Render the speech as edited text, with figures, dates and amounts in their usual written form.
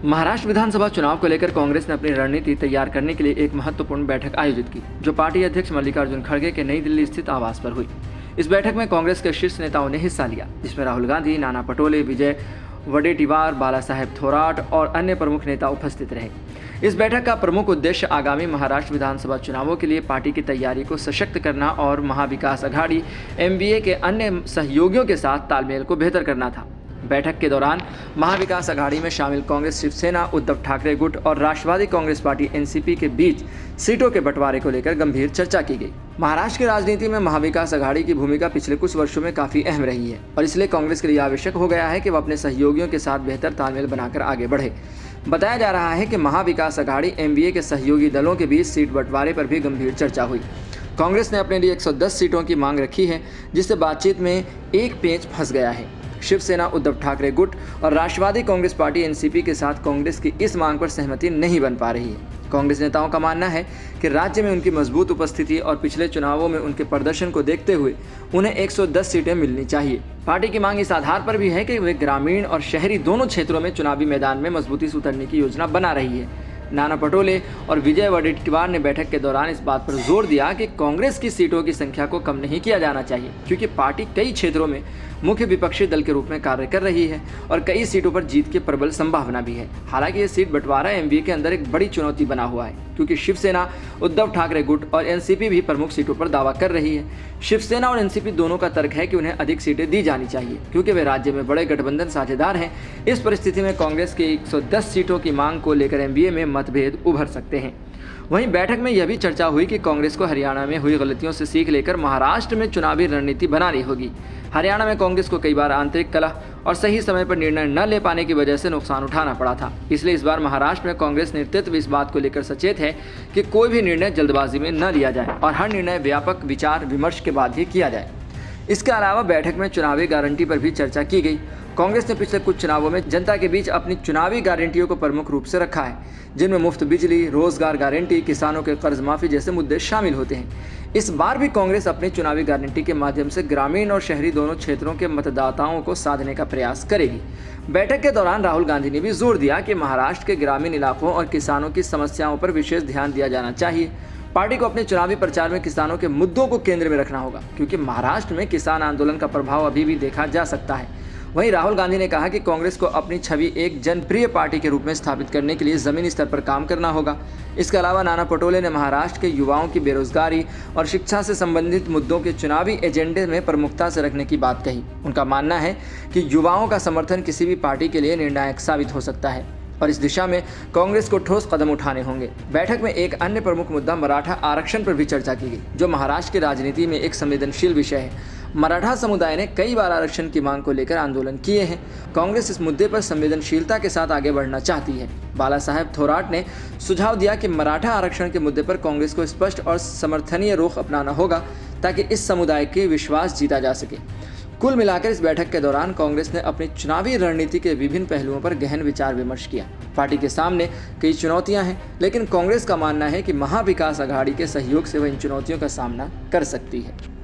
महाराष्ट्र विधानसभा चुनाव को लेकर कांग्रेस ने अपनी रणनीति तैयार करने के लिए एक महत्वपूर्ण बैठक आयोजित की, जो पार्टी अध्यक्ष मल्लिकार्जुन खड़गे के नई दिल्ली स्थित आवास पर हुई। इस बैठक में कांग्रेस के शीर्ष नेताओं ने हिस्सा लिया, जिसमें राहुल गांधी, नाना पटोले, विजय वडेट्टीवार, बाला साहेब थोराट और अन्य प्रमुख नेता उपस्थित रहे। इस बैठक का प्रमुख उद्देश्य आगामी महाराष्ट्र विधानसभा चुनावों के लिए पार्टी की तैयारी को सशक्त करना और महाविकास अघाड़ी एमवीए के अन्य सहयोगियों के साथ तालमेल को बेहतर करना था। बैठक के दौरान महाविकास अघाड़ी में शामिल कांग्रेस, शिवसेना, उद्धव ठाकरे गुट और राष्ट्रवादी कांग्रेस पार्टी एनसीपी के बीच सीटों के बंटवारे को लेकर गंभीर चर्चा की गई। महाराष्ट्र की राजनीति में महाविकास अघाड़ी की भूमिका पिछले कुछ वर्षों में काफी अहम रही है और इसलिए कांग्रेस के लिए आवश्यक हो गया है कि वह अपने सहयोगियों के साथ बेहतर तालमेल बनाकर आगे बढ़े। बताया जा रहा है कि महाविकास अघाड़ी एमवीए के सहयोगी दलों के बीच सीट बंटवारे पर भी गंभीर चर्चा हुई। कांग्रेस ने अपने लिए 110 सीटों की मांग रखी है, जिससे बातचीत में एक पेंच फंस गया है। शिवसेना, उद्धव ठाकरे गुट और राष्ट्रवादी कांग्रेस पार्टी एनसीपी के साथ कांग्रेस की इस मांग पर सहमति नहीं बन पा रही है। कांग्रेस नेताओं का मानना है कि राज्य में उनकी मजबूत उपस्थिति और पिछले चुनावों में उनके प्रदर्शन को देखते हुए उन्हें 110 सीटें मिलनी चाहिए। पार्टी की मांग इस आधार पर भी है कि वे ग्रामीण और शहरी दोनों क्षेत्रों में चुनावी मैदान में मजबूती से उतरने की योजना बना रही है। नाना पटोले और विजय वडेट्टीवार ने बैठक के दौरान इस बात पर जोर दिया कि कांग्रेस की सीटों की संख्या को कम नहीं किया जाना चाहिए, क्योंकि पार्टी कई क्षेत्रों में मुख्य विपक्षी दल के रूप में कार्य कर रही है और कई सीटों पर जीत की प्रबल संभावना भी है। हालांकि ये सीट बंटवारा एमवीए के अंदर एक बड़ी चुनौती बना हुआ है, क्योंकि शिवसेना, उद्धव ठाकरे गुट और एनसीपी भी प्रमुख सीटों पर दावा कर रही है। शिवसेना और एनसीपी दोनों का तर्क है कि उन्हें अधिक सीटें दी जानी चाहिए, क्योंकि वे राज्य में बड़े गठबंधन साझेदार हैं। इस परिस्थिति में कांग्रेस की 110 सीटों की मांग को लेकर एमवीए में मतभेद उभर सकते हैं। वहीं बैठक में यह भी चर्चा हुई कि कांग्रेस को हरियाणा में हुई गलतियों से सीख लेकर महाराष्ट्र में चुनावी रणनीति बनानी होगी। हरियाणा में कांग्रेस को कई बार आंतरिक कलह और सही समय पर निर्णय न ले पाने की वजह से नुकसान उठाना पड़ा था। इसलिए इस बार महाराष्ट्र में कांग्रेस नेतृत्व इस बात को लेकर सचेत है कि कोई भी निर्णय जल्दबाजी में न लिया जाए और हर निर्णय व्यापक विचार विमर्श के बाद ही किया जाए। इसके अलावा बैठक में चुनावी गारंटी पर भी चर्चा की गई। कांग्रेस ने पिछले कुछ चुनावों में जनता के बीच अपनी चुनावी गारंटियों को प्रमुख रूप से रखा है, जिनमें मुफ्त बिजली, रोजगार गारंटी, किसानों के कर्ज माफी जैसे मुद्दे शामिल होते हैं। इस बार भी कांग्रेस अपनी चुनावी गारंटी के माध्यम से ग्रामीण और शहरी दोनों क्षेत्रों के मतदाताओं को साधने का प्रयास करेगी। बैठक के दौरान राहुल गांधी ने भी जोर दिया कि महाराष्ट्र के ग्रामीण इलाकों और किसानों की समस्याओं पर विशेष ध्यान दिया जाना चाहिए। पार्टी को अपने चुनावी प्रचार में किसानों के मुद्दों को केंद्र में रखना होगा, क्योंकि महाराष्ट्र में किसान आंदोलन का प्रभाव अभी भी देखा जा सकता है। वहीं राहुल गांधी ने कहा कि कांग्रेस को अपनी छवि एक जनप्रिय पार्टी के रूप में स्थापित करने के लिए जमीनी स्तर पर काम करना होगा। इसके अलावा नाना पटोले ने महाराष्ट्र के युवाओं की बेरोजगारी और शिक्षा से संबंधित मुद्दों के चुनावी एजेंडे में प्रमुखता से रखने की बात कही। उनका मानना है कि युवाओं का समर्थन किसी भी पार्टी के लिए निर्णायक साबित हो सकता है और इस दिशा में कांग्रेस को ठोस कदम उठाने होंगे। बैठक में एक अन्य प्रमुख मुद्दा मराठा आरक्षण पर भी चर्चा की गई, जो महाराष्ट्र की राजनीति में एक संवेदनशील विषय है। मराठा समुदाय ने कई बार आरक्षण की मांग को लेकर आंदोलन किए हैं। कांग्रेस इस मुद्दे पर संवेदनशीलता के साथ आगे बढ़ना चाहती है। बाला साहेब थोराट ने सुझाव दिया कि मराठा आरक्षण के मुद्दे पर कांग्रेस को स्पष्ट और समर्थनीय रुख अपनाना होगा, ताकि इस समुदाय के विश्वास जीता जा सके। कुल मिलाकर इस बैठक के दौरान कांग्रेस ने अपनी चुनावी रणनीति के विभिन्न पहलुओं पर गहन विचार विमर्श किया। पार्टी के सामने कई चुनौतियां हैं, लेकिन कांग्रेस का मानना है कि महाविकास अघाड़ी के सहयोग से वह इन चुनौतियों का सामना कर सकती है।